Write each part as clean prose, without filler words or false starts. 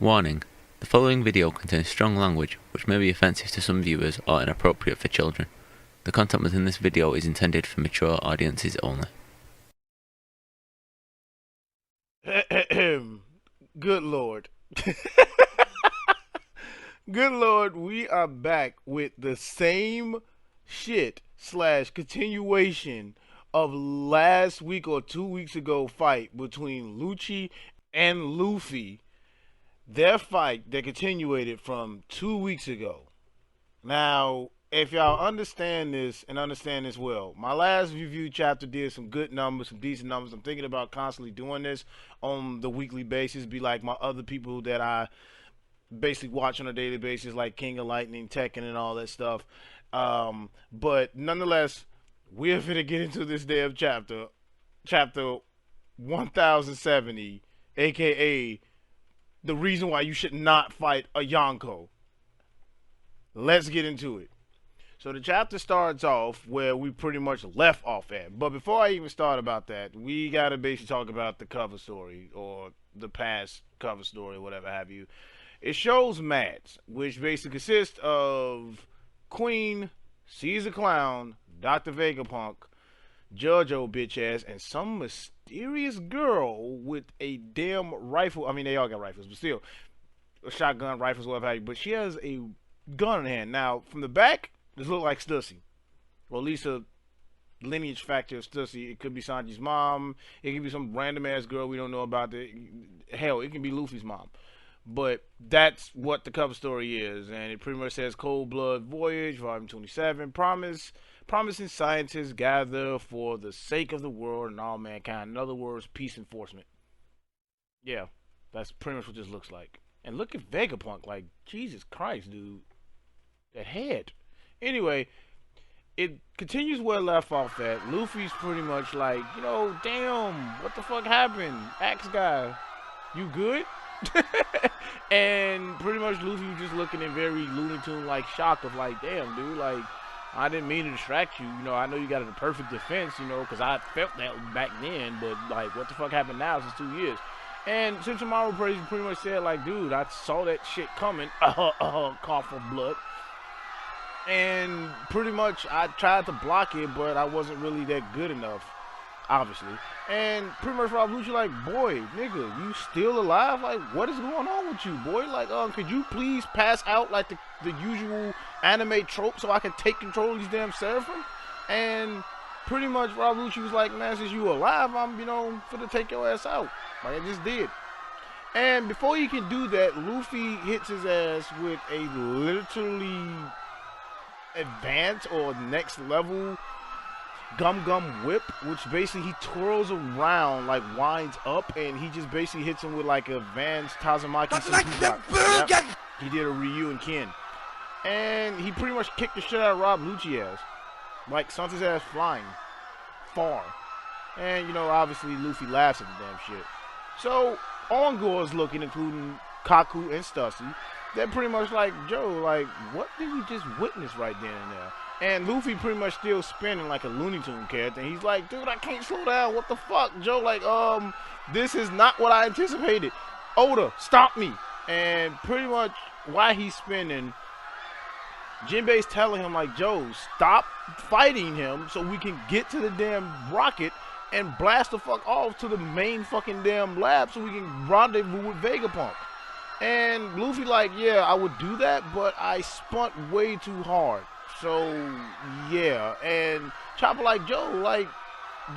Warning: the following video contains strong language which may be offensive to some viewers or inappropriate for children. The content within this video is intended for mature audiences only. Good Lord. Good Lord, we are back with the same shit / continuation of last week or 2 weeks ago fight between Lucci and Luffy. Their fight that continuated from 2 weeks ago. Now, if y'all understand this and understand this well, my last review chapter did some good numbers, some decent numbers. I'm thinking about constantly doing this on the weekly basis, be like my other people that I basically watch on a daily basis, like King of Lightning, Tekken, and all that stuff. But nonetheless, we're finna get into this damn chapter 1070, aka the reason why you should not fight a Yonko. Let's get into it. So the chapter starts off where we pretty much left off at. But before I even start about that, we gotta basically talk about the cover story or the past cover story, whatever have you. It shows mats, which basically consists of Queen, Caesar Clown, Dr. Vegapunk, JoJo bitch ass, and some mysterious girl with a damn rifle. I mean, they all got rifles, but still, a shotgun, rifles, whatever have you. But she has a gun in hand. Now, from the back, this looks like Stussy. Or at least a lineage factor of Stussy. It could be Sanji's mom. It could be some random ass girl we don't know about. Hell, it can be Luffy's mom. But that's what the cover story is. And it pretty much says Cold Blood Voyage, Volume 27. Promising scientists gather for the sake of the world and all mankind. In other words, peace enforcement. Yeah, that's pretty much what this looks like. And look at Vegapunk. Like, Jesus Christ, dude. That head. Anyway, it continues where it left off at. Luffy's pretty much like, damn, what the fuck happened? Axe guy, you good? And pretty much Luffy was just looking in very Looney Tune like shock of like, damn, dude, like, I didn't mean to distract you. I know you got a perfect defense, because I felt that back then, but like, what the fuck happened now since 2 years? And Sentomaru pretty much said like, dude, I saw that shit coming, cough for blood. And pretty much I tried to block it, but I wasn't really that good enough, obviously. And pretty much Rob Lucci like, boy, nigga, you still alive? Like, what is going on with you, boy? Like, could you please pass out like the usual anime trope so I can take control of these damn Seraphim? And pretty much Rob Lucci was like, man, since you alive, I'm, finna take your ass out. Like I just did. And before he can do that, Luffy hits his ass with a literally advanced or next level Gum Gum Whip, which basically he twirls around, like winds up, and he just basically hits him with like advanced Tazumaki Senpukak. Yep. He did a Ryu and Ken. And he pretty much kicked the shit out of Rob Lucci ass. Like sent his ass flying far. And obviously Luffy laughs at the damn shit. So Ongo's looking, including Kaku and Stussy. They're pretty much like, Joe, like, what did we just witness right then and there? And Luffy pretty much still spinning like a Looney Tune character. And he's like, dude, I can't slow down. What the fuck? Joe, like, this is not what I anticipated. Oda, stop me. And pretty much while he's spinning, Jinbei's telling him, like, Joe, stop fighting him so we can get to the damn rocket and blast the fuck off to the main fucking damn lab so we can rendezvous with Vegapunk. And Luffy like, yeah, I would do that, but I spun way too hard. So, yeah. And Chopper like, Joe, like,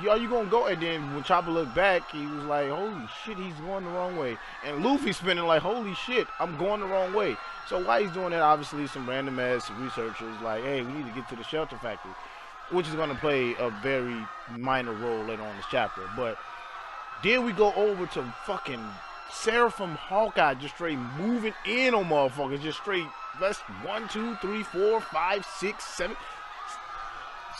are you gonna go? And then when Chopper looked back, he was like, holy shit, he's going the wrong way. And Luffy spinning like, holy shit, I'm going the wrong way. So while he's doing that, obviously some random ass researchers like, hey, we need to get to the shelter factory, which is gonna play a very minor role later on in this chapter. But then we go over to fucking Seraphim Hawkeye just straight moving in on motherfuckers, just straight. That's 1, 2, 3, 4, 5, 6, 7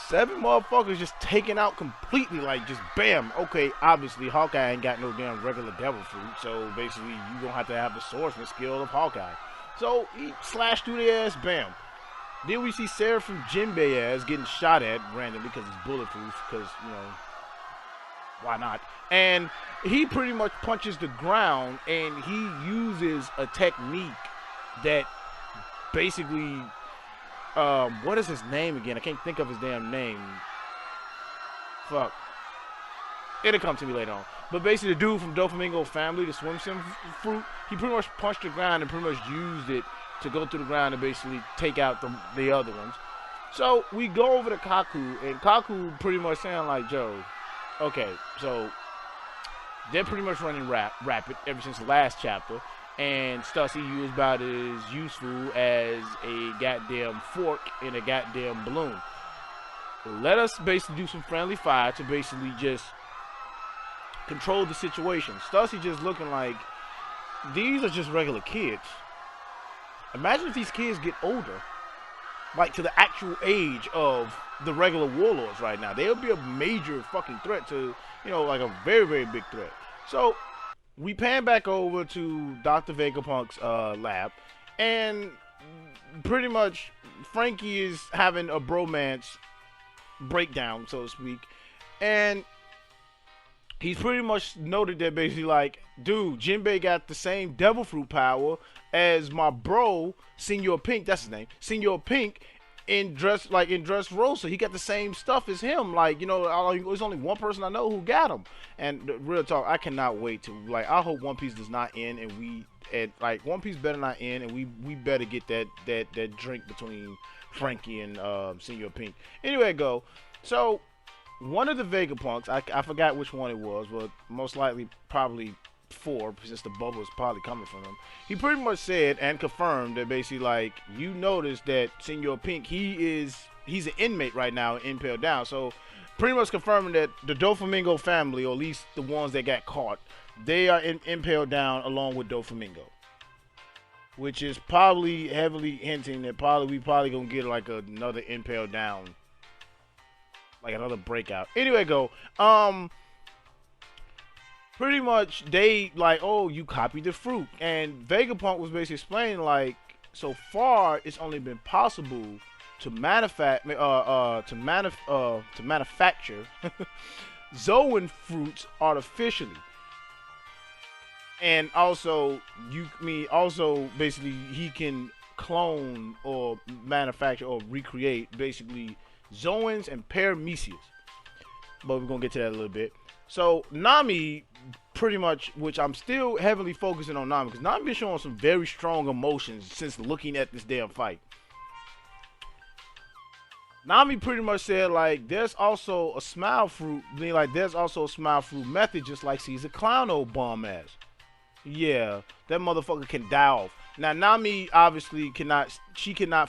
motherfuckers just taken out completely, like just bam. Okay, obviously Hawkeye ain't got no damn regular devil fruit, so basically you gonna have to have the swordsman skill of Hawkeye. So he slashed through their ass, bam. Then we see Seraphim Jinbei ass getting shot at randomly because he's bulletproof, because why not? And he pretty much punches the ground, and he uses a technique that basically, what is his name again? I can't think of his damn name. Fuck. It'll come to me later on. But basically, the dude from Doflamingo family, the swim fruit, he pretty much punched the ground and pretty much used it to go through the ground and basically take out the other ones. So we go over to Kaku, and Kaku pretty much saying like, Joe, okay, so they're pretty much running rapid ever since the last chapter, and Stussy was about as useful as a goddamn fork in a goddamn balloon. Let us basically do some friendly fire to basically just control the situation. Stussy just looking like, these are just regular kids. Imagine if these kids get older, like to the actual age of the regular warlords right now. They'll be a major fucking threat to, you know, like a very, very big threat. So we pan back over to Dr. Vegapunk's lab, and pretty much Frankie is having a bromance breakdown, so to speak, and he's pretty much noted that basically like, dude, Jinbei got the same devil fruit power as my bro, Senor Pink, that's his name, Senor Pink, in dress Rosa. He got the same stuff as him. Like, you know, there's only one person I know who got him. And real talk, I cannot wait to, like, I hope One Piece does not end, and like, One Piece better not end, and we better get that drink between Frankie and Senor Pink. Anyway, go. So one of the Vegapunks, I forgot which one it was, but most likely probably 4, since the bubble is probably coming from him. He pretty much said and confirmed that basically like, you notice that Senor Pink, he's an inmate right now, impaled down. So pretty much confirming that the Doflamingo family, or at least the ones that got caught, they are impaled down along with Doflamingo, which is probably heavily hinting that we probably gonna get like another impaled down, like another breakout. Anyway, go. Pretty much they like, oh, you copied the fruit, and Vegapunk was basically explaining like, so far it's only been possible to manufacture Zoan fruits artificially, and also basically he can clone or manufacture or recreate basically Zoans and Paramecias, but we're gonna get to that a little bit. So Nami, pretty much, which I'm still heavily focusing on Nami, because Nami been showing some very strong emotions since looking at this damn fight. Nami pretty much said like, there's also a smile fruit, like there's also a smile fruit method, just like Caesar Clown old bum ass. Yeah, that motherfucker can die off. Now Nami obviously cannot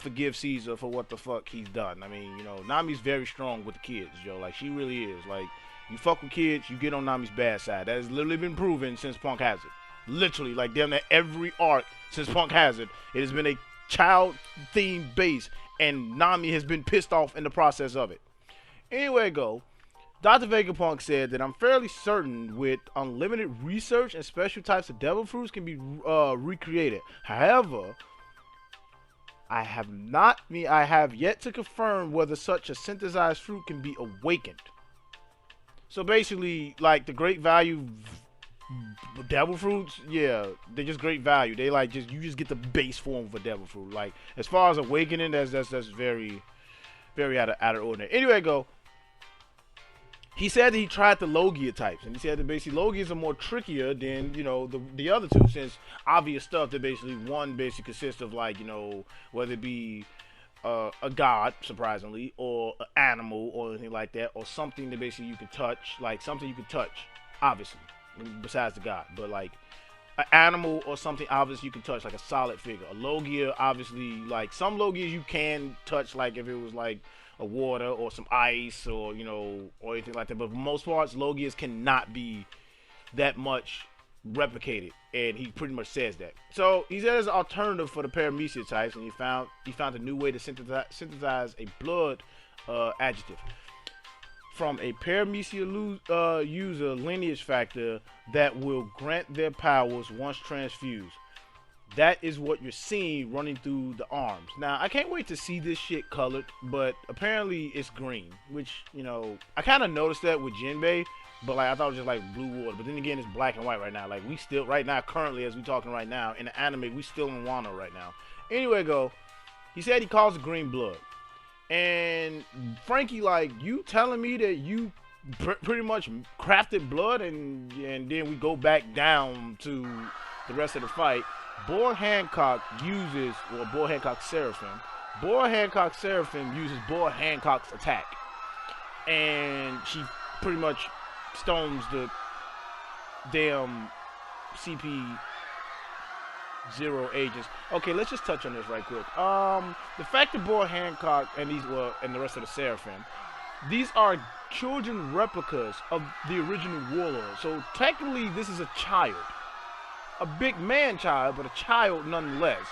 forgive Caesar for what the fuck he's done. I mean, you know, Nami's very strong with the kids, yo. Like, she really is. Like, you fuck with kids, you get on Nami's bad side. That has literally been proven since Punk has it. Literally, like damn near every arc since Punk has it, it has been a child-themed base, and Nami has been pissed off in the process of it. Anyway, go. Dr. Vegapunk said that I'm fairly certain with unlimited research and special types of devil fruits can be recreated. However, I have yet to confirm whether such a synthesized fruit can be awakened. So basically, like the great value devil fruits, yeah, they're just great value. They like you just get the base form of a devil fruit. Like, as far as awakening, that's very, very out of ordinary. Anyway, go. He said that he tried the Logia types, and he said that basically Logias are more trickier than, you know, the other two, since obvious stuff that basically one basically consists of, like, you know, whether it be a god, surprisingly, or an animal or anything like that, or something that basically you can touch, like something you can touch, obviously, besides the god, but like an animal or something obviously you can touch, like a solid figure. A Logia, obviously, like some Logias you can touch, like if it was like a water or some ice or, you know, or anything like that, but for most parts Logias cannot be that much replicated, and he pretty much says that. So he said there's an alternative for the Paramecia types, and he found a new way to synthesize a blood adjective from a Paramecia user lineage factor that will grant their powers once transfused. That is what you're seeing running through the arms. Now, I can't wait to see this shit colored, but apparently it's green, which, you know, I kind of noticed that with Jinbei, But like I thought it was just like blue water. But then again, it's black and white right now. Like we still right now, currently as we talking right now in the anime, we still in Wano right now. Anyway, go. He said he calls it green blood, and Frankie, like, you telling me that you pretty much crafted blood, and then we go back down to the rest of the fight. Boar Hancock uses, well, Boar Hancock Seraphim. Boar Hancock Seraphim uses Boar Hancock's attack, and she pretty much stones the damn CP0 agents. Okay, let's just touch on this right quick. The fact that Boar Hancock and and the rest of the Seraphim, these are children replicas of the original warlord. So technically, this is a child, a big man child, but a child nonetheless.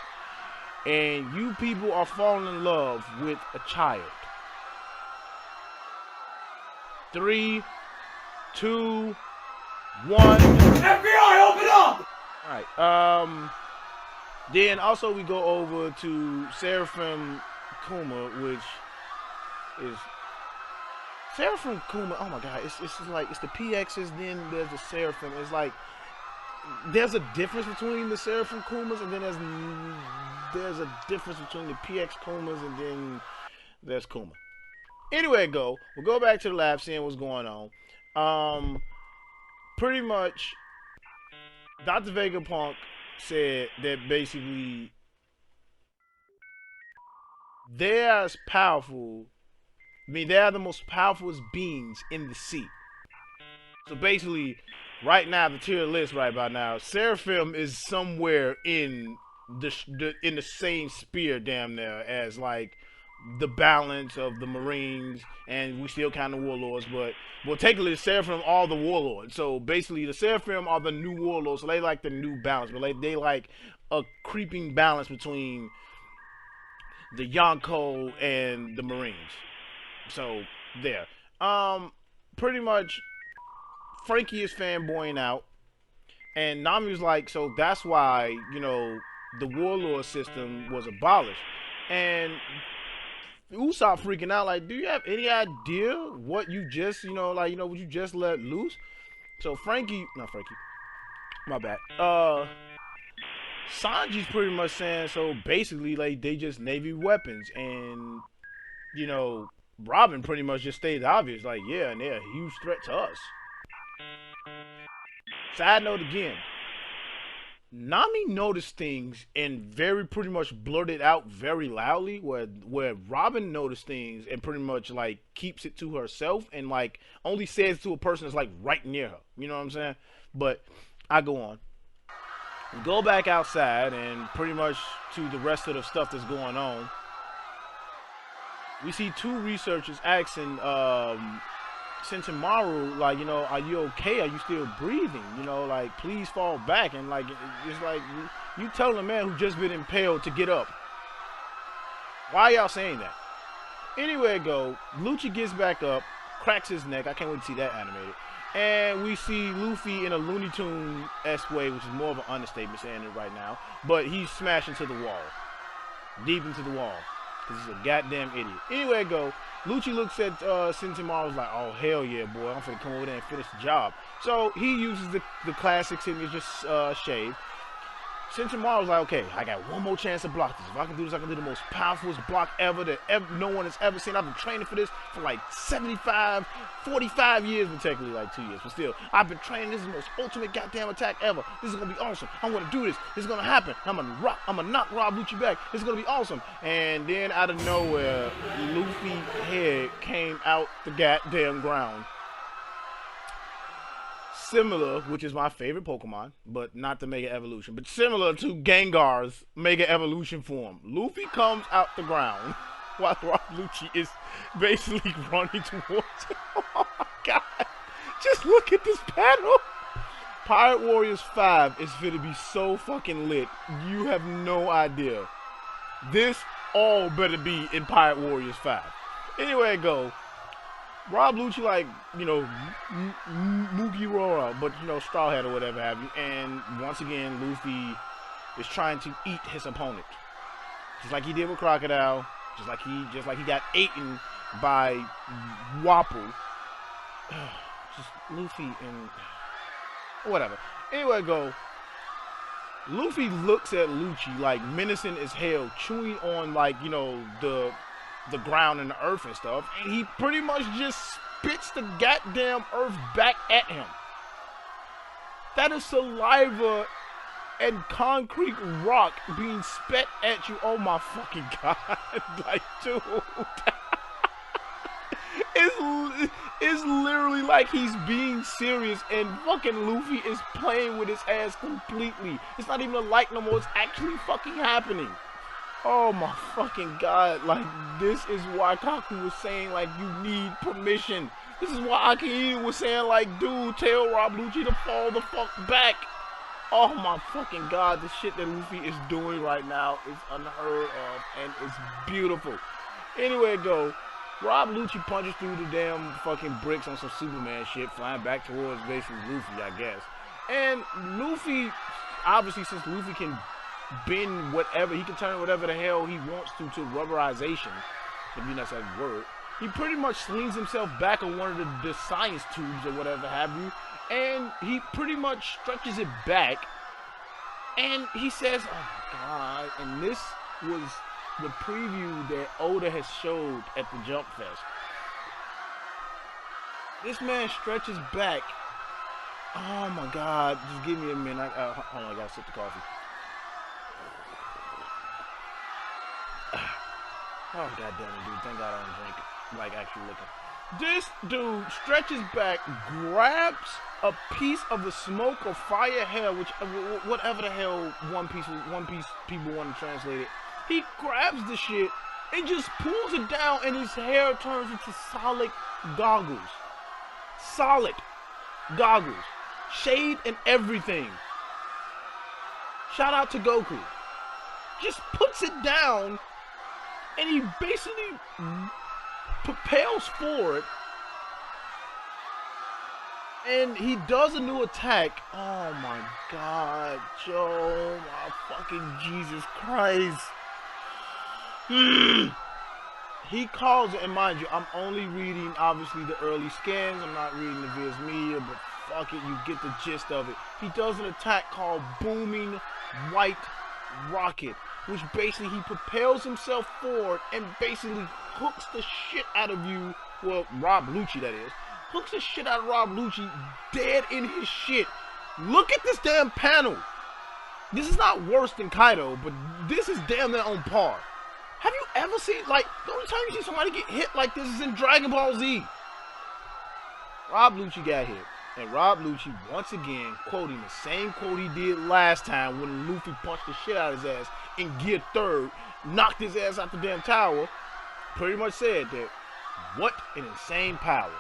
And you people are falling in love with a child. 3, 2, 1. FBI, open up! Alright, then also we go over to Seraphim Kuma, which is Seraphim Kuma. Oh my god, it's like it's the PXs, then there's the Seraphim. It's like there's a difference between the Seraphim Kumas, and then there's a difference between the PX Kumas, and then there's Kuma. Anyway, we'll go back to the lab, seeing what's going on. Pretty much Dr. Vegapunk said that basically they're as powerful, I mean, they are the most powerful beings in the sea. So basically, right now, the tier list right about now, Seraphim is somewhere in the same sphere, damn near, as like the balance of the Marines, and we still count the warlords, but well, technically the Seraphim are the warlords. So basically, the Seraphim are the new warlords. So they like the new balance, but they like a creeping balance between the Yonko and the Marines. So there. Pretty much Frankie is fanboying out, and Nami was like, so that's why, you know, the warlord system was abolished. And Usopp freaking out, like, do you have any idea what you just, what you just let loose? So not Frankie, my bad. Sanji's pretty much saying, so basically, like, they just Navy weapons, and, Robin pretty much just stated obvious, like, yeah, and they're a huge threat to us. Side note again, Nami noticed things and pretty much blurted out very loudly, where Robin noticed things and pretty much like keeps it to herself and like only says to a person that's like right near her. You know what I'm saying? But I go on. We go back outside and pretty much to the rest of the stuff that's going on. We see two researchers asking Sentomaru, like, are you okay? Are you still breathing? Like, please fall back. And like, it's like you tell a man who just been impaled to get up. Why y'all saying that? Anyway, Lucci gets back up, cracks his neck. I can't wait to see that animated. And we see Luffy in a Looney Tune-esque way, which is more of an understatement saying it right now. But he's smashing to the wall, deep into the wall, because he's a goddamn idiot. Anyway, Lucci looks at Sentomaru, was like, oh, hell yeah, boy, I'm finna come over there and finish the job. So he uses the classic signature shave. Sentomaru was like, okay, I got one more chance to block this. If I can do this, I can do the most powerful block ever that no one has ever seen. I've been training for this for like 45 years, but technically like 2 years. But still, I've been training. This is the most ultimate goddamn attack ever. This is gonna be awesome. I'm gonna do this. This is gonna happen. I'm gonna knock Rob Lucci back. This is gonna be awesome. And then out of nowhere, Luffy's head came out the goddamn ground. Similar, which is my favorite Pokemon, but not the Mega Evolution, but similar to Gengar's Mega Evolution form. Luffy comes out the ground while Rob Lucci is basically running towards him. Oh my god. Just look at this panel. Pirate Warriors 5 is going to be so fucking lit. You have no idea. This all better be in Pirate Warriors 5. Anyway, Rob Lucci, like, Mugiwara, but, Straw Hat or whatever have you. And once again, Luffy is trying to eat his opponent. Just like he did with Crocodile. Just like he got eaten by Wapple. just Luffy and whatever. Anyway, Luffy looks at Lucci like menacing as hell, chewing on like, you know, the ground and the earth and stuff, and he pretty much just spits the goddamn earth back at him. That is saliva and concrete rock being spat at you. Oh my fucking god. Like, dude. It's literally like he's being serious and fucking Luffy is playing with his ass completely. It's not even a like no more. It's actually fucking happening. Oh my fucking god. Like, this is why Kaku was saying, like, you need permission. This is why Akihito was saying, like, dude, tell Rob Lucci to fall the fuck back. Oh my fucking god. The shit that Luffy is doing right now is unheard of and it's beautiful. Anyway, Rob Lucci punches through the damn fucking bricks on some Superman shit, flying back towards basically Luffy, I guess. And Luffy, obviously, since Luffy can bend whatever, he can turn whatever the hell he wants to rubberization, if you know that word. He pretty much slings himself back on one of the science tubes or whatever have you, and he pretty much stretches it back, and he says, oh my god, and this was the preview that Oda has showed at the Jump Fest. This man stretches back. Oh my god, just give me a minute. Hold on, I gotta sip the coffee. Oh god damn it, dude. Thank god I don't drink like actual liquor. This dude stretches back, grabs a piece of the smoke or fire hell, which whatever the hell One Piece people want to translate it. He grabs the shit and just pulls it down, and his hair turns into solid goggles. Solid goggles. Shade and everything. Shout out to Goku. Just puts it down, and he basically propels forward, and he does a new attack. Oh my god, Joe, my fucking Jesus Christ. He calls it, and mind you, I'm only reading obviously the early scans, I'm not reading the Viz Media, but fuck it, you get the gist of it. He does an attack called Booming White Rocket, which basically he propels himself forward and basically hooks the shit out of you, well, Rob Lucci that is, hooks the shit out of Rob Lucci dead in his shit. Look at this damn panel. This is not worse than Kaido, but this is damn near on par. Have you ever seen, like, the only time you see somebody get hit like this is in Dragon Ball Z. Rob Lucci got hit. And Rob Lucci, once again, quoting the same quote he did last time when Luffy punched the shit out of his ass in Gear 3rd, knocked his ass out the damn tower, pretty much said that, what an insane power.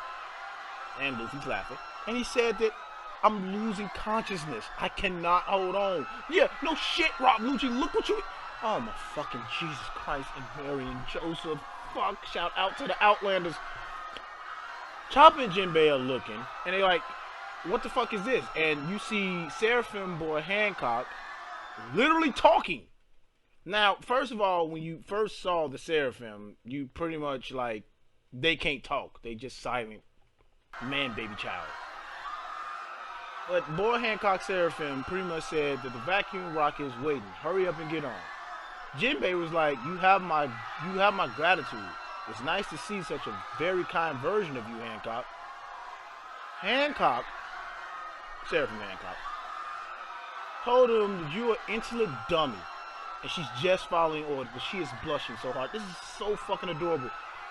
And Luffy's laughing. And he said that, I'm losing consciousness. I cannot hold on. Yeah, no shit, Rob Lucci, look what you... Oh my fucking Jesus Christ and Mary and Joseph. Fuck, shout out to the Outlanders. Chopper and Jinbei are looking, and they're like, what the fuck is this? And you see Seraphim Boy Hancock literally talking. Now, first of all, when you first saw the Seraphim, you pretty much like, they can't talk. They just silent man baby child. But Boy Hancock Seraphim pretty much said that the vacuum rocket is waiting. Hurry up and get on. Jinbei was like, you have my gratitude. It's nice to see such a very kind version of you, Hancock. Hancock, Seraphim Hancock, told him that you're an insolent dummy. And she's just following orders, but she is blushing so hard. This is so fucking adorable.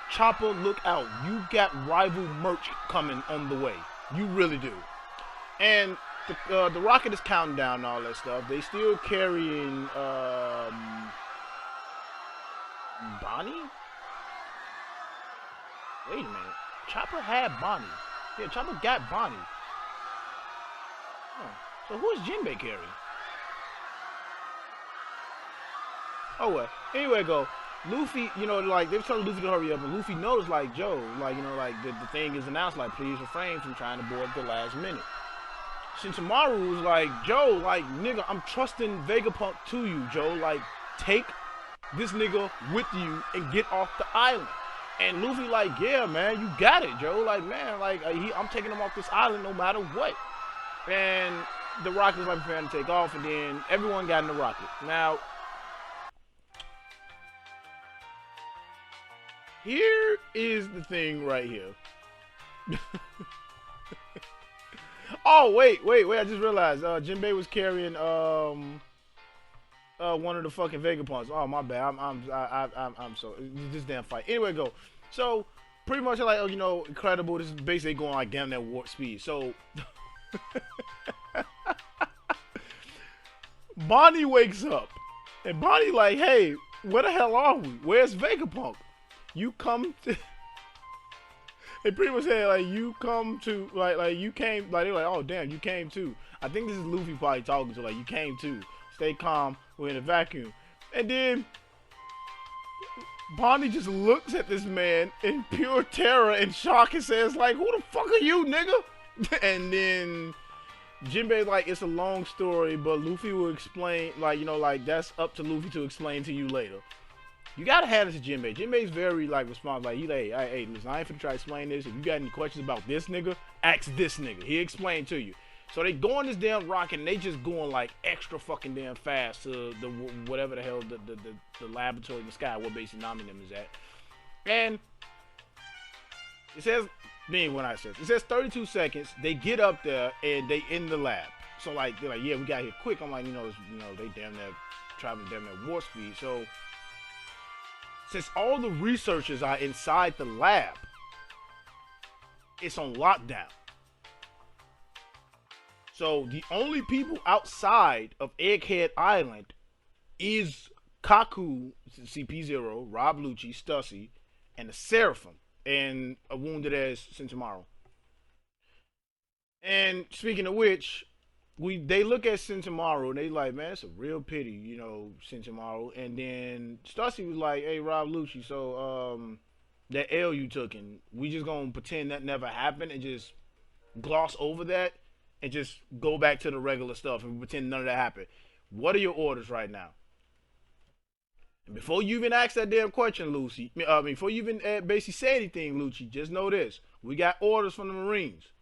Chopper, look out. You got rival merch coming on the way. You really do. And the rocket is counting down and all that stuff. They still carrying Bonnie? Wait a minute. Chopper had Bonnie. Yeah, Chopper got Bonnie. Oh, so who is Jinbei carrying? Oh well. Anyway, Luffy, you know, like, they were telling Luffy to hurry up, and Luffy noticed, like, Joe, like, you know, like, the thing is announced, like, please refrain from trying to board at the last minute. Shinchamaru was like, Joe, like, nigga, I'm trusting Vegapunk to you, Joe. Like, take this nigga with you and get off the island. And Luffy like, yeah, man, you got it, Joe. Like, man, like I'm taking him off this island no matter what. And the rocket was like preparing to take off, and then everyone got in the rocket. Now, here is the thing right here. Oh, wait, I just realized Jinbei was carrying one of the fucking Vegapunks. Oh, my bad. I'm so this damn fight. Anyway, go. So pretty much like, oh, you know, incredible. This is basically going like damn that warp speed. So Bonnie wakes up, and Bonnie like, hey, where the hell are we? Where's Vegapunk? You come to. They pretty much said like you come to like you came like they're like, oh damn, you came too. I think this is Luffy probably talking to, like, you came too. Stay calm, we're in a vacuum. And then Bonnie just looks at this man in pure terror and shock and says like, who the fuck are you, nigga? And then Jinbei like, it's a long story, but Luffy will explain, like, you know, like that's up to Luffy to explain to you later. You gotta have this to Jinbei. Jinbei's very like responsive. Like, he like, hey, listen, I ain't finna try to explain this. If you got any questions about this nigga, ask this nigga. He explained to you. So they go on this damn rocket and they just going like extra fucking damn fast to the whatever the hell the laboratory in the sky where basically Nami them is at. And it says, when I said it says 32 seconds. They get up there and they in the lab. So like they're like, yeah, we got here quick. I'm like, you know, they damn near traveling damn near warp speed. So since all the researchers are inside the lab, it's on lockdown. So the only people outside of Egghead Island is Kaku, CP0, Rob Lucci, Stussy, and the Seraphim, and a wounded ass Sentomaru. And speaking of which, they look at Sentomaru and they like, man, it's a real pity, you know, Sentomaru. And then Stussy was like, hey, Rob Lucci, so that L you took, and we just gonna pretend that never happened and just gloss over that and just go back to the regular stuff and pretend none of that happened. What are your orders right now? And before you even ask that damn question, Lucy, before you even basically say anything, Lucci, just know this: we got orders from the Marines.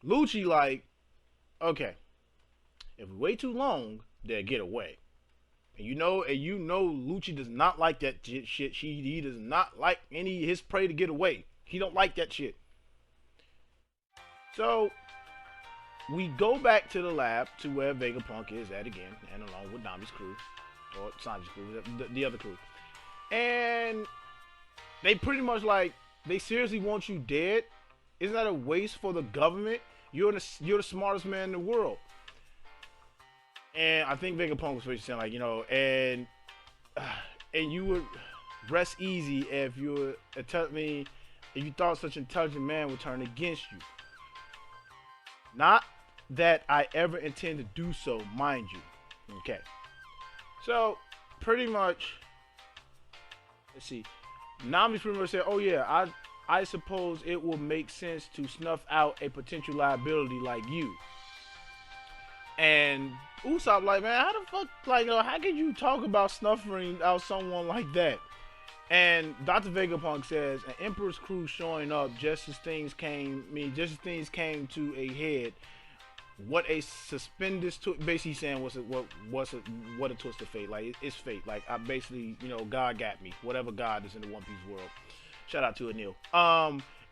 Lucci like, okay, if we wait too long, they'll get away. And you know, Lucci does not like that shit. He does not like his prey to get away. He don't like that shit. So we go back to the lab to where Vegapunk is at again, and along with Nami's crew, or Sanji's crew, the other crew. And they pretty much like, they seriously want you dead? Isn't that a waste for the government? You're the smartest man in the world. And I think Vegapunk was basically saying like, you know, and you would rest easy if you thought such an intelligent man would turn against you. Not that I ever intend to do so, mind you. Okay. So, pretty much, let's see. Nami pretty much said, oh yeah, I suppose it will make sense to snuff out a potential liability like you. And Usopp like, man, how the fuck, like, how can you talk about snuffing out someone like that? And Dr. Vegapunk says, an Emperor's crew showing up just as things came to a head. What a suspendous, basically saying what a twist of fate. Like, it's fate. Like, I basically, you know, God got me. Whatever God is in the One Piece world. Shout out to Anil.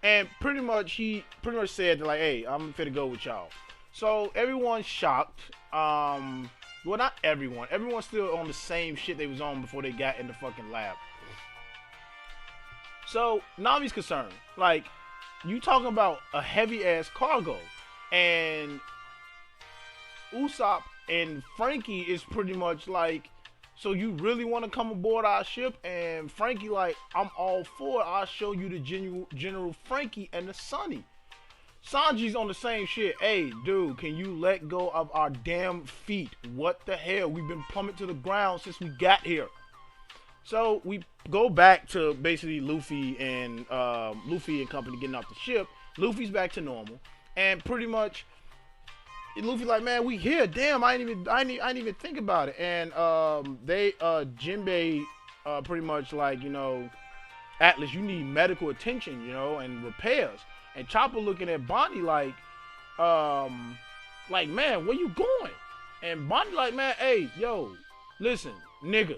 And pretty much he said that, like, hey, I'm finna go with y'all. So everyone's shocked. Well, not everyone. Everyone's still on the same shit they was on before they got in the fucking lab. So Nami's concerned. Like, you talking about a heavy ass cargo, and Usopp and Frankie is pretty much like, so you really want to come aboard our ship? And Frankie like, I'm all for it. I'll show you the General Frankie and the Sunny. Sanji's on the same shit. Hey, dude, can you let go of our damn feet? What the hell? We've been plummeted to the ground since we got here. So we go back to basically Luffy and company getting off the ship. Luffy's back to normal, and pretty much Luffy like, man, we here. Damn, I didn't even think about it. And Jinbei pretty much like, you know, Atlas, you need medical attention, you know, and repairs. And Chopper looking at Bonnie like, man, where you going? And Bonnie like, man, hey, yo, listen, niggas,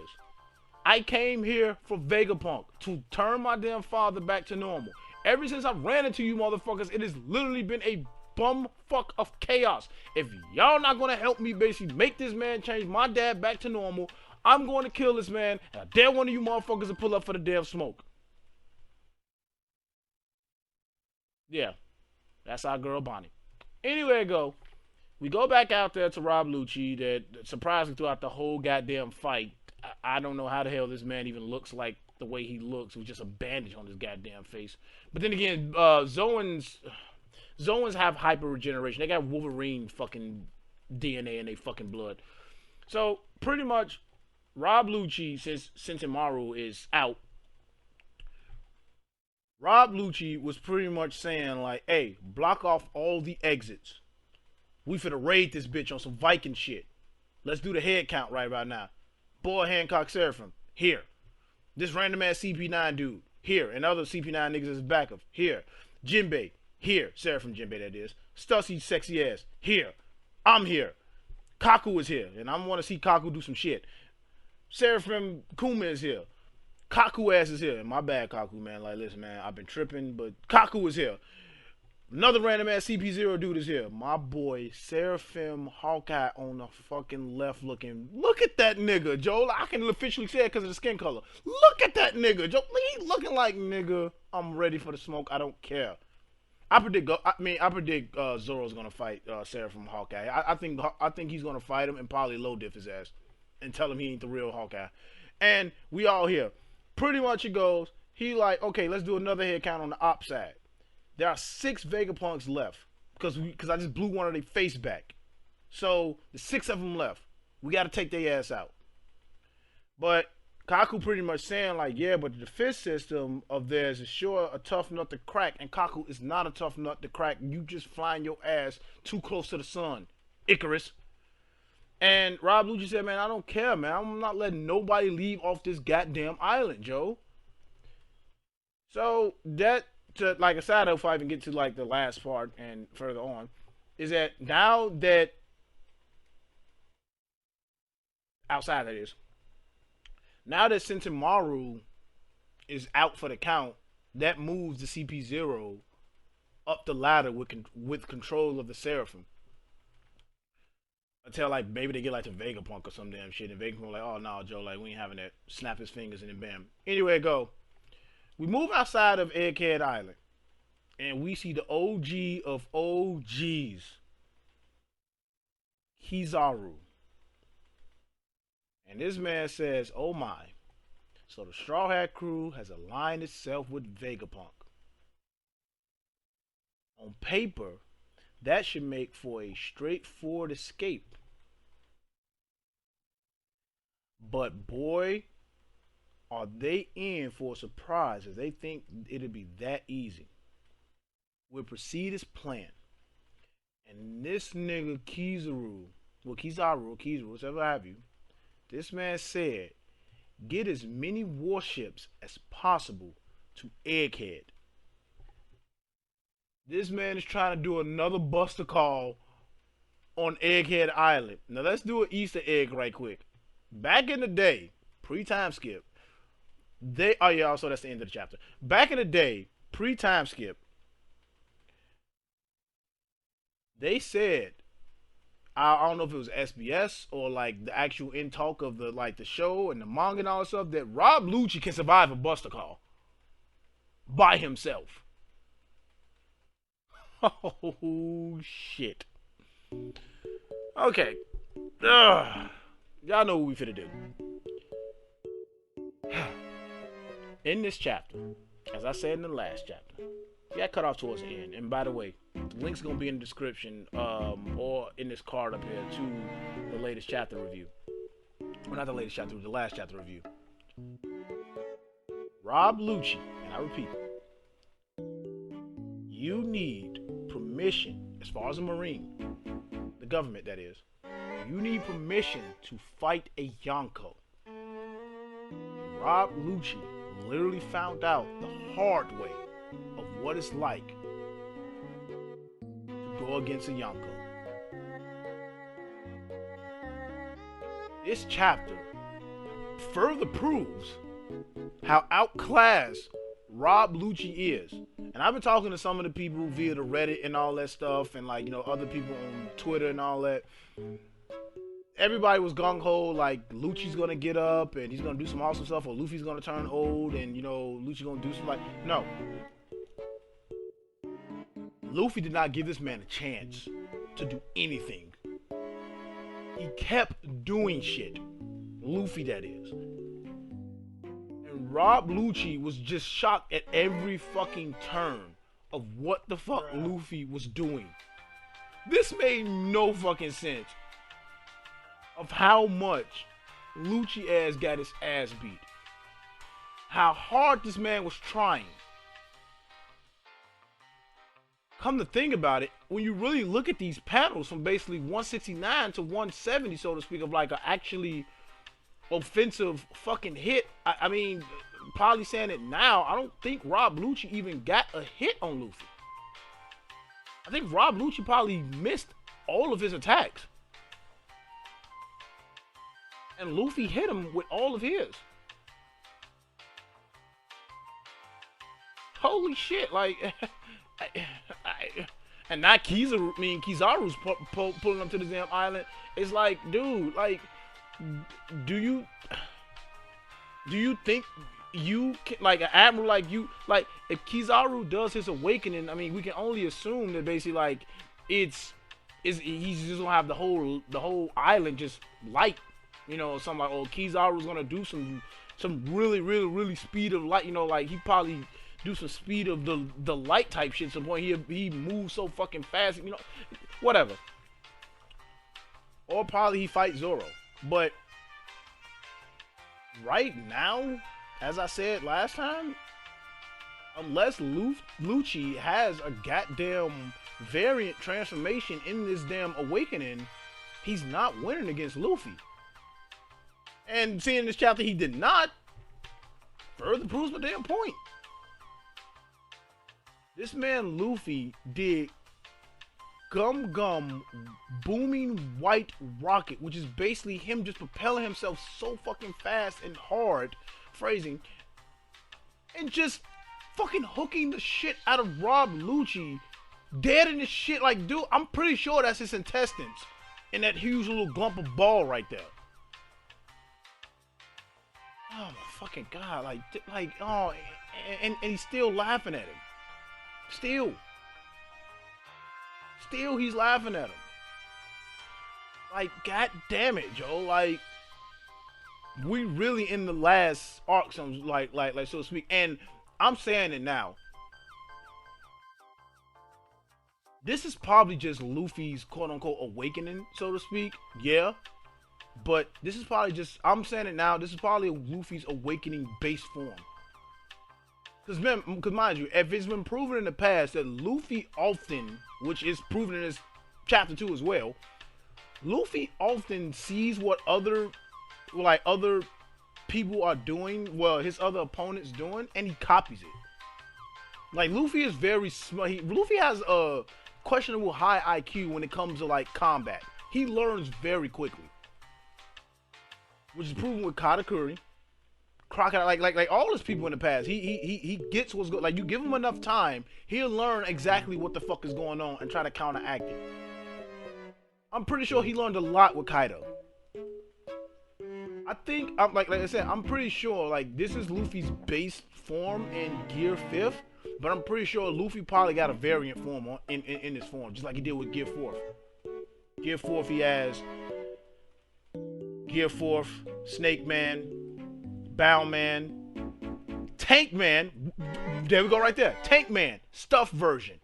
I came here for Vegapunk to turn my damn father back to normal. Ever since I ran into you motherfuckers, it has literally been a bum fuck of chaos. If y'all not gonna help me basically make this man change my dad back to normal, I'm going to kill this man, and I dare one of you motherfuckers to pull up for the damn smoke. Yeah, that's our girl Bonnie. Anyway, we go back out there to Rob Lucci that surprisingly throughout the whole goddamn fight, I don't know how the hell this man even looks like the way he looks with just a bandage on his goddamn face. But then again, Zoans have hyper regeneration. They got Wolverine fucking DNA in their fucking blood. So pretty much, Rob Lucci, since Sentinmaru is out, Rob Lucci was pretty much saying like, hey, block off all the exits. We finna raid this bitch on some Viking shit. Let's do the head count right about now. Boy Hancock Seraphim, here. This random ass CP9 dude, here. And other CP9 niggas is backup, here. Jinbei, here. Seraphim Jinbei, that is. Stussy, sexy ass, here. I'm here. Kaku is here, and I want to see Kaku do some shit. Seraphim Kuma is here. Kaku ass is here. And my bad, Kaku, man. Like, listen, man, I've been tripping, but Kaku is here. Another random ass CP0 dude is here. My boy, Seraphim Hawkeye on the fucking left looking. Look at that nigga, Joe. I can officially say it because of the skin color. Look at that nigga, Joe. He looking like, nigga, I'm ready for the smoke. I don't care. I predict Zoro's gonna fight Seraphim Hawkeye. I think he's gonna fight him and probably low diff his ass and tell him he ain't the real Hawkeye. And we all here. Pretty much it goes. He like, okay, let's do another head count on the op side. There are 6 Vegapunks left because I just blew one of their face back. So there's 6 of them left. We got to take their ass out. But Kaku pretty much saying like, yeah, but the defense system of theirs is sure a tough nut to crack, and Kaku is not a tough nut to crack. You just flying your ass too close to the sun, Icarus. And Rob Lucci said, man, I don't care, man. I'm not letting nobody leave off this goddamn island, Joe. So that, to like a side note, if I even get to like the last part and further on, is that now that outside that is, now that Sentinmaru is out for the count, that moves the CP0 up the ladder with control of the Seraphim. Until like maybe they get like to Vegapunk or some damn shit, and Vegapunk like, oh no, Joe, like we ain't having that. Snap his fingers and then bam. Anyway, we move outside of Egghead Island, and we see the OG of OGs, Kizaru. And this man says, oh my, so the Straw Hat crew has aligned itself with Vegapunk. On paper, that should make for a straightforward escape. But boy, are they in for a surprise if they think it'll be that easy. We'll proceed as planned. And this nigga Kizaru, whatever have you, this man said, get as many warships as possible to Egghead. This man is trying to do another Buster Call on Egghead Island. Now let's do an Easter egg right quick. Back in the day, pre-time skip, so that's the end of the chapter. Back in the day, pre-time skip, they said, I don't know if it was SBS or like the actual in talk of the show and the manga and all that stuff, that Rob Lucci can survive a Buster Call by himself. Oh shit. Okay. Y'all know what we finna do. In this chapter, as I said in the last chapter, we got cut off towards the end. And by the way, the link's gonna be in the description, or in this card up here to the latest chapter review. Well, not the latest chapter, the last chapter review. Rob Lucci, and I repeat, you need permission, as far as a Marine, the government that is, you need permission to fight a Yonko. Rob Lucci literally found out the hard way of what it's like to go against a Yonko. This chapter further proves how outclassed Rob Lucci is. And I've been talking to some of the people via the Reddit and all that stuff, and like, you know, other people on Twitter and all that. Everybody was gung-ho, like, Lucci's gonna get up and he's gonna do some awesome stuff, or Luffy's gonna turn old and, you know, Lucci's gonna do some, like, no. Luffy did not give this man a chance to do anything. He kept doing shit. Luffy, that is. And Rob Lucci was just shocked at every fucking turn of what the fuck Luffy was doing. This made no fucking sense of how much Lucci ass got his ass beat. How hard this man was trying. Come to think about it, when you really look at these panels from basically 169 to 170, so to speak, of like a actually offensive fucking hit. I mean, probably saying it now, I don't think Rob Lucci even got a hit on Luffy. I think Rob Lucci probably missed all of his attacks. And Luffy hit him with all of his. Holy shit, like... and not Kizaru's pulling up to the damn island. It's like, dude, like, do you think you can, like, an admiral like you, like, if Kizaru does his awakening, I mean, we can only assume that basically, like, he's just gonna have the whole island just light, you know, something like, oh, Kizaru's gonna do some really speed of light, you know, like, he probably do some speed of the light type shit to the point he moves so fucking fast, you know, whatever. Or probably he fights Zoro. But right now, as I said last time, unless Lucci has a goddamn variant transformation in this damn awakening, he's not winning against Luffy. And seeing this chapter he did not, further proves my damn point. This man Luffy did Gum Gum Booming White Rocket, which is basically him just propelling himself so fucking fast and hard, phrasing, and just fucking hooking the shit out of Rob Lucci, dead in his shit. Like, dude, I'm pretty sure that's his intestines in that huge little glump of ball right there. Oh my fucking god, like, oh, and he's still laughing at him. Still he's laughing at him. Like, god damn it, Joe. Like, we really in the last arc, some like so to speak. And I'm saying it now. This is probably just Luffy's quote unquote awakening, so to speak. Yeah. But this is probably just, I'm saying it now, this is probably Luffy's awakening base form. Because mind you, if it's been proven in the past that Luffy often, which is proven in this chapter 2 as well, Luffy often sees what other people are doing, well, his other opponents doing, and he copies it. Like, Luffy is very smart. Luffy has a questionable high IQ when it comes to, like, combat. He learns very quickly. Which is proven with Katakuri. Crocodile, like all those people in the past, he gets what's good. Like, you give him enough time, he'll learn exactly what the fuck is going on and try to counteract it. I'm pretty sure he learned a lot with Kaido. I think, like I said, I'm pretty sure like this is Luffy's base form in Gear 5th, but I'm pretty sure Luffy probably got a variant form in this form, just like he did with Gear 4th. Gear 4th, he has Gear 4th, Snake Man, Bow Man, Tank Man. There we go, right there. Tank Man, stuffed version.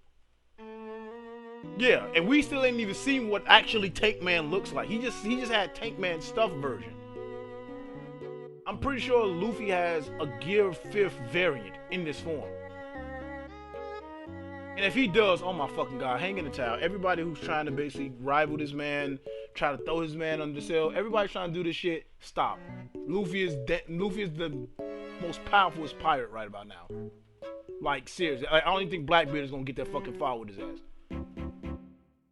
Yeah, and we still ain't even seen what actually Tank Man looks like. He just had Tank Man stuffed version. I'm pretty sure Luffy has a Gear 5th variant in this form. And if he does, oh my fucking god, hang in the towel. Everybody who's trying to basically rival this man, try to throw his man under the cell, everybody's trying to do this shit, stop. Luffy is the most powerful pirate right about now. Like, seriously. I don't even think Blackbeard is gonna get that fucking far with his ass.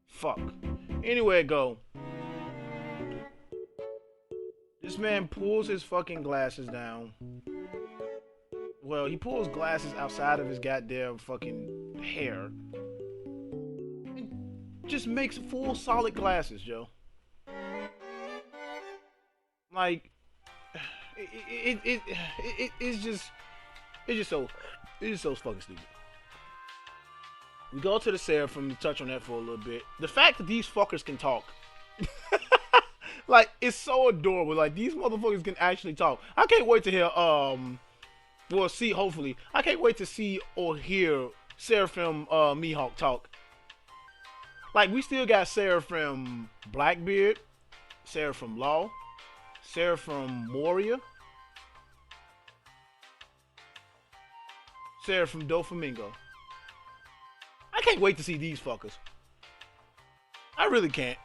Fuck. Anyway, go. This man pulls his fucking glasses down. Well, he pulls glasses outside of his goddamn fucking hair. And just makes full solid glasses, Joe. Like, it's just so fucking stupid. We go to the Seraphim to touch on that for a little bit. The fact that these fuckers can talk. Like, it's so adorable. Like, these motherfuckers can actually talk. I can't wait to hear, well, see, hopefully. I can't wait to see or hear Seraphim, Mihawk talk. Like, we still got Seraphim Blackbeard, Seraphim Law, Seraphim Moria, Seraphim Doflamingo. I can't wait to see these fuckers. I really can't.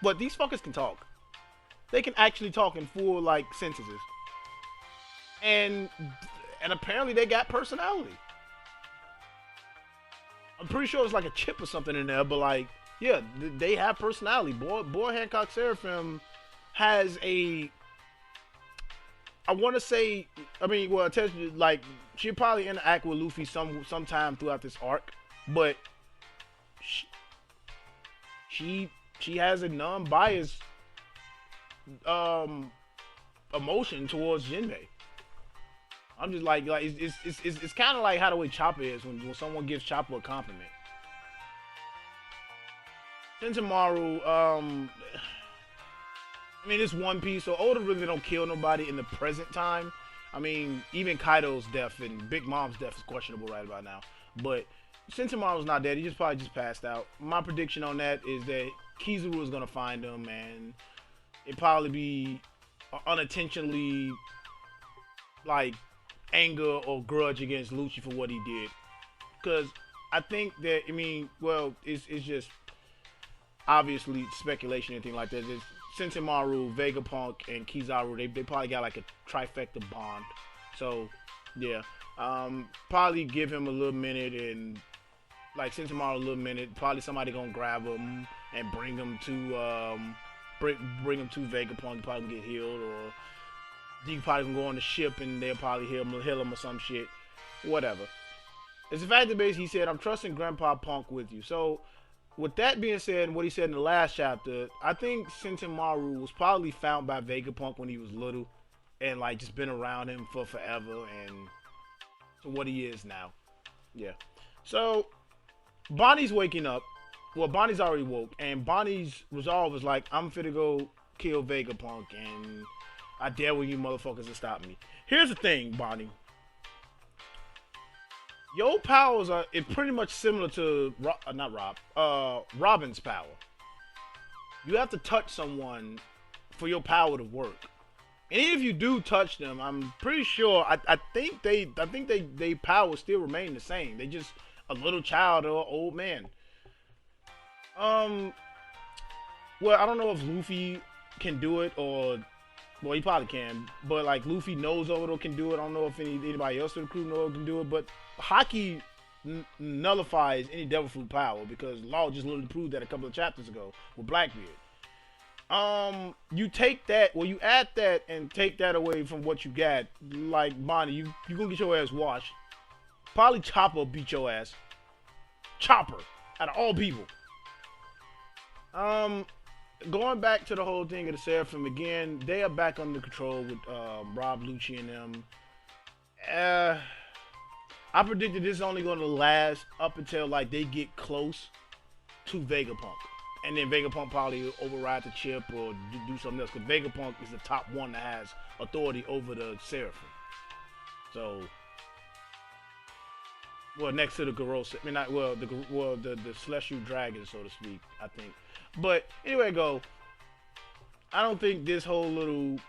But these fuckers can talk. They can actually talk in full, like, sentences. And apparently they got personality. I'm pretty sure it's like a chip or something in there, but like, yeah, they have personality. Boy Hancock Seraphim has a, I want to say, I mean, well, like, she'll probably interact with Luffy sometime throughout this arc, but she has a non-biased emotion towards Jinbei. I'm just like it's kind of like how the way Chopper is when someone gives Chopper a compliment. Sentomaru, I mean, it's One Piece, so Oda really don't kill nobody in the present time. I mean, even Kaido's death and Big Mom's death is questionable right about now. But Sentomaru's not dead. He just probably just passed out. My prediction on that is that Kizaru is gonna find him, and it probably be unintentionally like anger or grudge against Lucci for what he did. Because I think that, I mean, well, it's just obviously speculation and things like that. It's Sentomaru, Vegapunk, and Kizaru, they probably got like a trifecta bond. So, yeah. Probably give him a little minute and like Sentomaru a little minute. Probably somebody gonna grab him and bring him to bring him to Vegapunk. Probably get healed, or you probably can go on the ship and they'll probably heal him or some shit. Whatever. It's the fact that basically he said, I'm trusting Grandpa Punk with you. So, with that being said, and what he said in the last chapter, I think Sentomaru was probably found by Vegapunk when he was little and like just been around him for forever and to what he is now. Yeah. So, Bonnie's waking up. Well, Bonnie's already woke, and Bonnie's resolve is like, I'm finna go kill Vegapunk, and I dare one of you motherfuckers to stop me. Here's the thing, Bonnie. Your powers are pretty much similar to Robin's power. You have to touch someone for your power to work. And even if you do touch them, I'm pretty sure I think they powers still remain the same. They just a little child or old man. Well, I don't know if Luffy can do it, or well, he probably can, but like Luffy knows Odo can do it. I don't know if anybody else in the crew knows can do it, but Haki nullifies any Devil Fruit power because Law just literally proved that a couple of chapters ago with Blackbeard. You take that, well, you add that and take that away from what you got. Like Bonnie, you gonna get your ass washed. Probably Chopper beat your ass. Chopper, out of all people. Going back to the whole thing of the Seraphim again, they are back under control with Rob, Lucci, and them. I predicted this is only going to last up until like they get close to Vegapunk, and then Vegapunk probably override the chip or do something else. Because Vegapunk is the top one that has authority over the Seraphim. So, well, next to the Garou, I mean, not well, the Celestial Dragon, so to speak, I think. But anyway, I don't think this whole little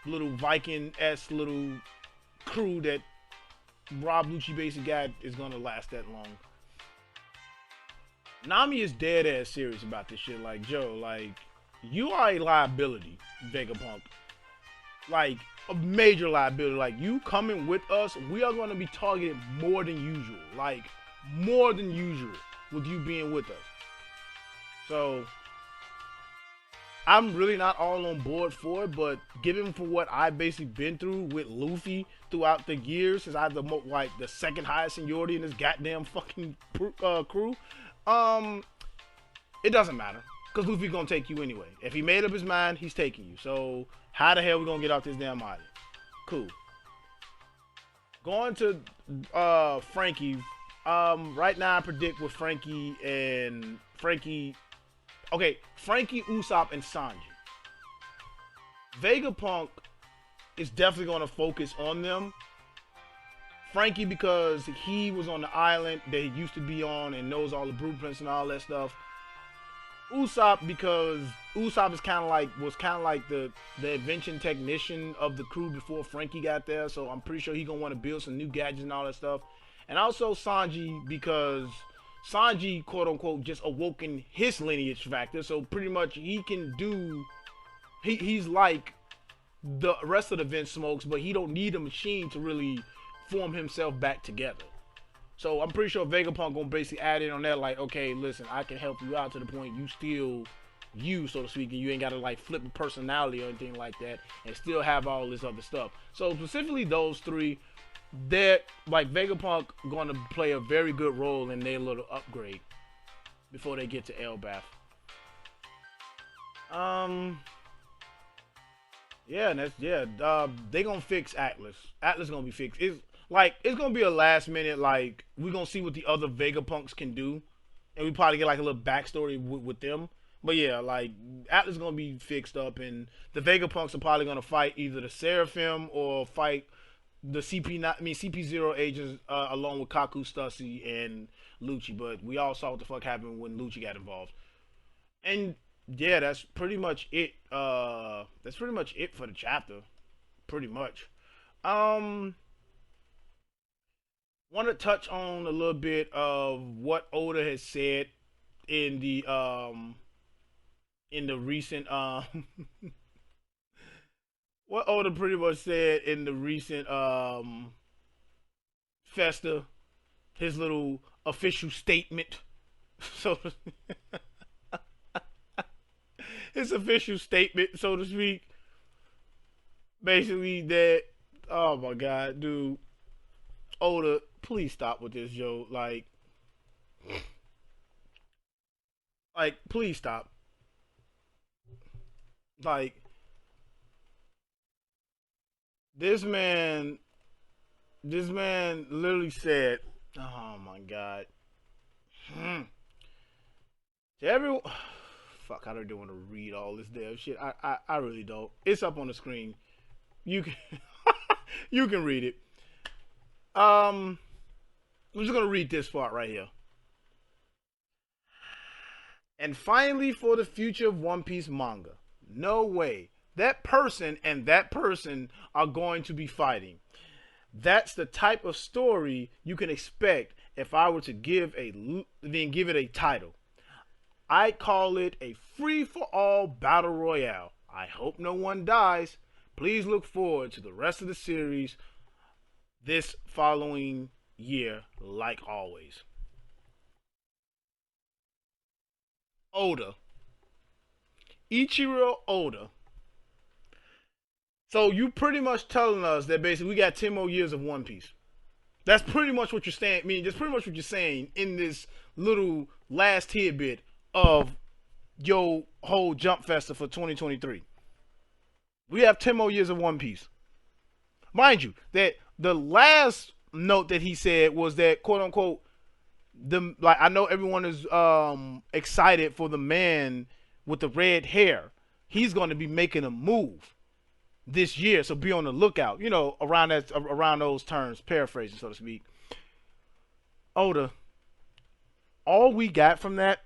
Viking-esque little crew that Rob Lucci basically got is gonna last that long. Nami is dead ass serious about this shit. Like, Joe, like, you are a liability, Vegapunk. like a major liability. Like you coming with us, we are going to be targeted more than usual. Like more than usual with you being with us. So I'm really not all on board for it, but given for what I've basically been through with Luffy throughout the years, since I have the second highest seniority in this goddamn fucking crew, it doesn't matter. Because Luffy's gonna take you anyway. If he made up his mind, he's taking you. So how the hell we gonna get off this damn island? Cool. Going to Frankie. Right now I predict with Frankie, Usopp and Sanji. Vegapunk is definitely gonna focus on them. Frankie because he was on the island that he used to be on and knows all the blueprints and all that stuff. Usopp because Usopp was kind of like the invention technician of the crew before Frankie got there, so I'm pretty sure he's gonna want to build some new gadgets and all that stuff. And also Sanji because Sanji, quote unquote, just awoken his lineage factor, so pretty much he can do. He's like the rest of the Vince Smokes, but he don't need a machine to really form himself back together. So I'm pretty sure Vegapunk gonna basically add in on that, like, okay, listen, I can help you out to the point you still you, so to speak, and you ain't gotta like flip a personality or anything like that, and still have all this other stuff. So specifically those three, that like Vegapunk gonna play a very good role in their little upgrade before they get to Elbaf. Yeah, and they gonna fix Atlas. Atlas gonna be fixed. It's gonna be a last minute, like, we're gonna see what the other Vegapunks can do. And we probably get like a little backstory with them. But yeah, like, Atlas is gonna be fixed up, and the Vegapunks are probably gonna fight either the Seraphim or fight the CP0 agents along with Kaku, Stussy, and Lucci. But we all saw what the fuck happened when Lucci got involved. And yeah, that's pretty much it. That's pretty much it for the chapter. Pretty much. Want to touch on a little bit of what Oda has said in the recent what Oda pretty much said in the recent Festa, his little official statement. So his official statement, so to speak, basically that, oh my god, dude, Oda, please stop with this, yo. Like, please stop. Like, this man literally said, oh my god. To everyone, fuck, I don't want to read all this damn shit. I really don't. It's up on the screen. You can you can read it. I'm just gonna read this part right here. And finally, for the future of One Piece manga, no way. That person and that person are going to be fighting. That's the type of story you can expect if I were to give it a title. I call it a free-for-all battle royale. I hope no one dies. Please look forward to the rest of the series this following year, like always. Oda. Ichiro Oda. So you pretty much telling us that basically we got 10 more years of One Piece. That's pretty much what you're saying. I mean, that's pretty much what you're saying in this little last tidbit of your whole Jump Festa for 2023. We have 10 more years of One Piece. Mind you, that the last note that he said was that, quote unquote, I know everyone is excited for the man with the red hair. He's going to be making a move this year, so be on the lookout. You know, around those terms, paraphrasing, so to speak. Oda, all we got from that,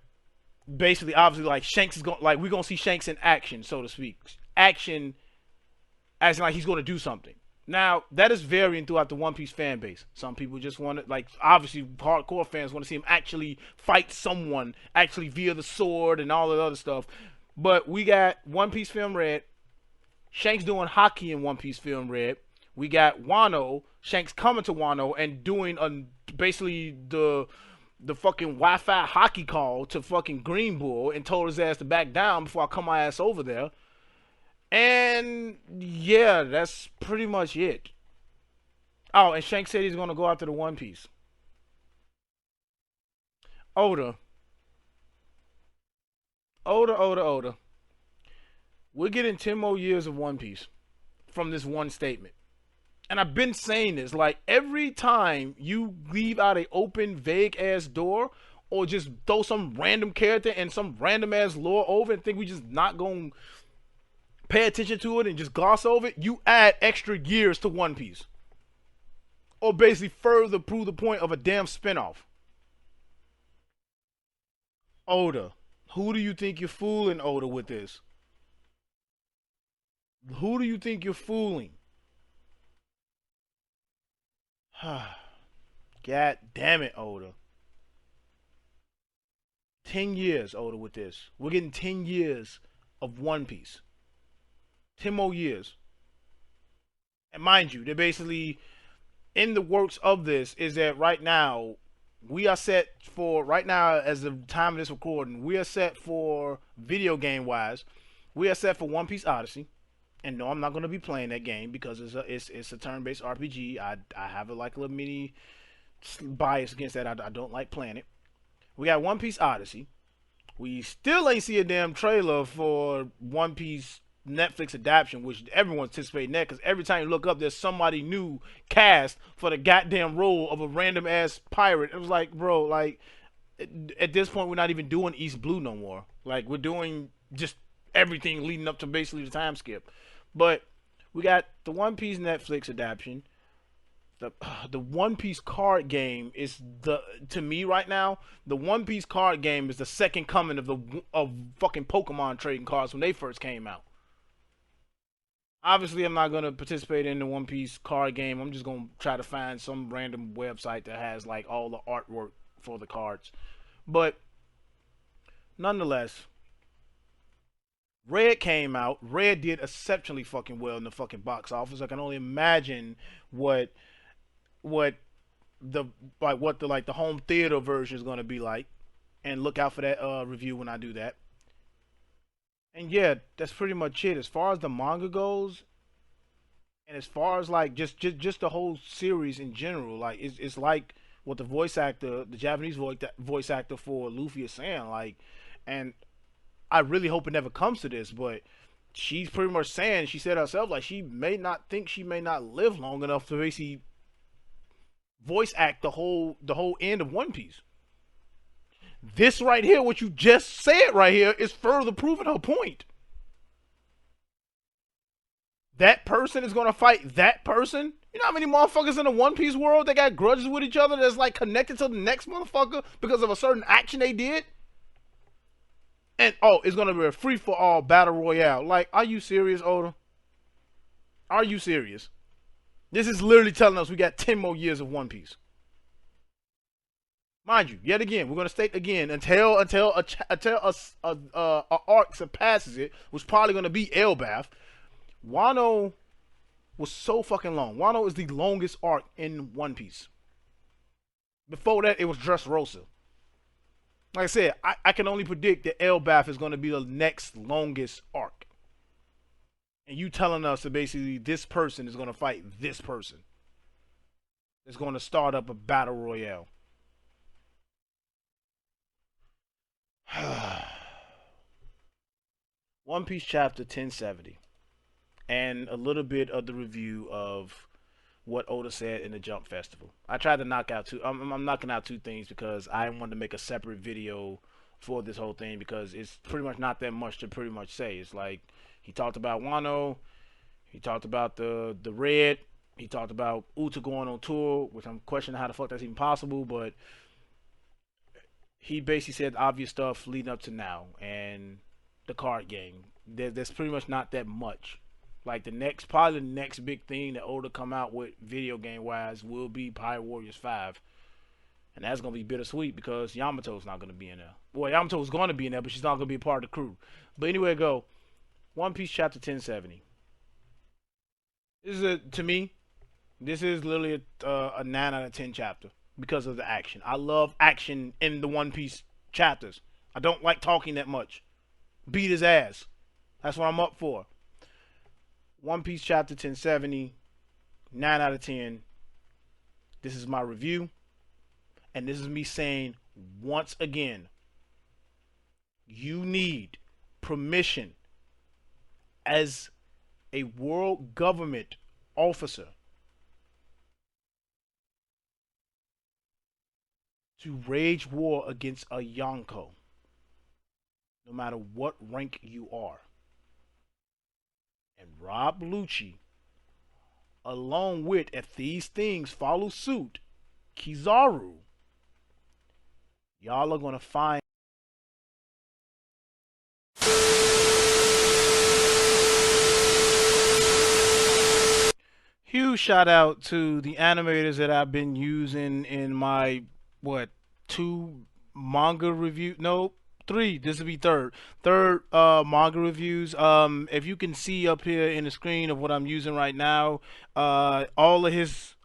basically, obviously, like Shanks is going, like we're gonna see Shanks in action, so to speak. Action, as in like he's going to do something. Now, that is varying throughout the One Piece fan base. Some people just want to, like, obviously, hardcore fans want to see him actually fight someone, actually via the sword and all that other stuff. But we got One Piece Film Red, Shanks doing hockey in One Piece film Red. We got Wano, Shanks coming to Wano and doing basically the fucking Wi-Fi hockey call to fucking Green Bull and told his ass to back down before I come my ass over there. And yeah, that's pretty much it. Oh, and Shanks said he's gonna go after the One Piece. Oda. Oda. We're getting 10 more years of One Piece from this one statement. And I've been saying this, like, every time you leave out an open, vague ass door, or just throw some random character and some random ass lore over and think we just not gonna pay attention to it and just gloss over it, you add extra years to One Piece. Or basically further prove the point of a damn spinoff. Oda. Who do you think you're fooling, Oda, with this? Who do you think you're fooling? God damn it, Oda. 10 years, Oda, with this. We're getting 10 years of One Piece. 10 more years. And mind you, they're basically in the works of this is that right now, we are set for, right now, as the time of this recording, we are set for, video game wise, we are set for One Piece Odyssey. And no, I'm not going to be playing that game because it's a turn-based RPG. I have a little mini bias against that. I don't like playing it. We got One Piece Odyssey. We still ain't see a damn trailer for One Piece Netflix adaptation, which everyone's anticipating that because every time you look up, there's somebody new cast for the goddamn role of a random ass pirate. It was like, bro, like at this point, we're not even doing East Blue no more. Like we're doing just everything leading up to basically the time skip. But we got the One Piece Netflix adaptation. The One Piece card game is to me right now, the One Piece card game is the second coming of fucking Pokemon trading cards when they first came out. Obviously, I'm not gonna participate in the One Piece card game. I'm just gonna try to find some random website that has like all the artwork for the cards. But nonetheless, Red came out. Red did exceptionally fucking well in the fucking box office. I can only imagine what the home theater version is gonna be like. And look out for that review when I do that. And yeah, that's pretty much it. As far as the manga goes, and as far as like just the whole series in general, like it's like what the voice actor, the Japanese voice actor for Luffy is saying, like, and I really hope it never comes to this, but she's pretty much saying, she said herself, like she may not live long enough to basically voice act the whole end of One Piece. This right here, what you just said right here, is further proving her point. That person is gonna fight that person. You know how many motherfuckers in the One Piece world that got grudges with each other that's like connected to the next motherfucker because of a certain action they did? And it's gonna be a free for all battle royale. Like, are you serious, Oda? Are you serious? This is literally telling us we got 10 more years of One Piece. Mind you, yet again, we're gonna state again until a arc surpasses it, which probably gonna be Elbaf. Wano was so fucking long. Wano is the longest arc in One Piece. Before that, it was Dressrosa. Like I said, I can only predict that Elbaf is gonna be the next longest arc. And you telling us that basically this person is gonna fight this person. It's gonna start up a battle royale. One Piece chapter 1070, and a little bit of the review of what Oda said in the Jump Festival. I tried to knock out I'm knocking out two things because I wanted to make a separate video for this whole thing because it's pretty much not that much to pretty much say. It's like he talked about Wano, he talked about the Red, he talked about Uta going on tour, which I'm questioning how the fuck that's even possible, but he basically said obvious stuff leading up to now and the card game. There's pretty much not that much. Like probably the next big thing that Oda come out with video game wise will be Pirate Warriors 5. And that's gonna be bittersweet because Yamato's not gonna be in there. Well, Yamato's gonna be in there, but she's not gonna be a part of the crew. But anyway, go. One Piece chapter 1070. This is to me, this is literally a 9 out of 10 chapter because of the action. I love action in the One Piece chapters. I don't like talking that much. Beat his ass. That's what I'm up for. One Piece chapter 1070, 9 out of 10. This is my review. And this is me saying once again, you need permission as a world government officer to wage war against a Yonko, no matter what rank you are. And Rob Lucci, along with, if these things follow suit, Kizaru, y'all are going to find huge shout out to the animators that I've been using in my what 2 manga review, no, 3, this will be third manga reviews. If you can see up here in the screen of what I'm using right now, all of his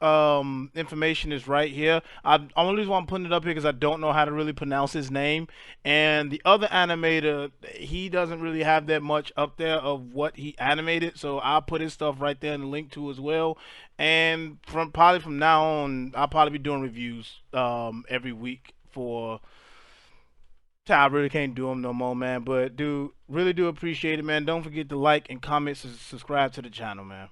information is right here. I only reason why I'm putting it up here because I don't know how to really pronounce his name, and the other animator, he doesn't really have that much up there of what he animated, so I'll put his stuff right there in the link to as well. And probably from now on, I'll probably be doing reviews every week for. I really can't do them no more, man. But dude, really do appreciate it, man. Don't forget to like and comment, subscribe to the channel, man.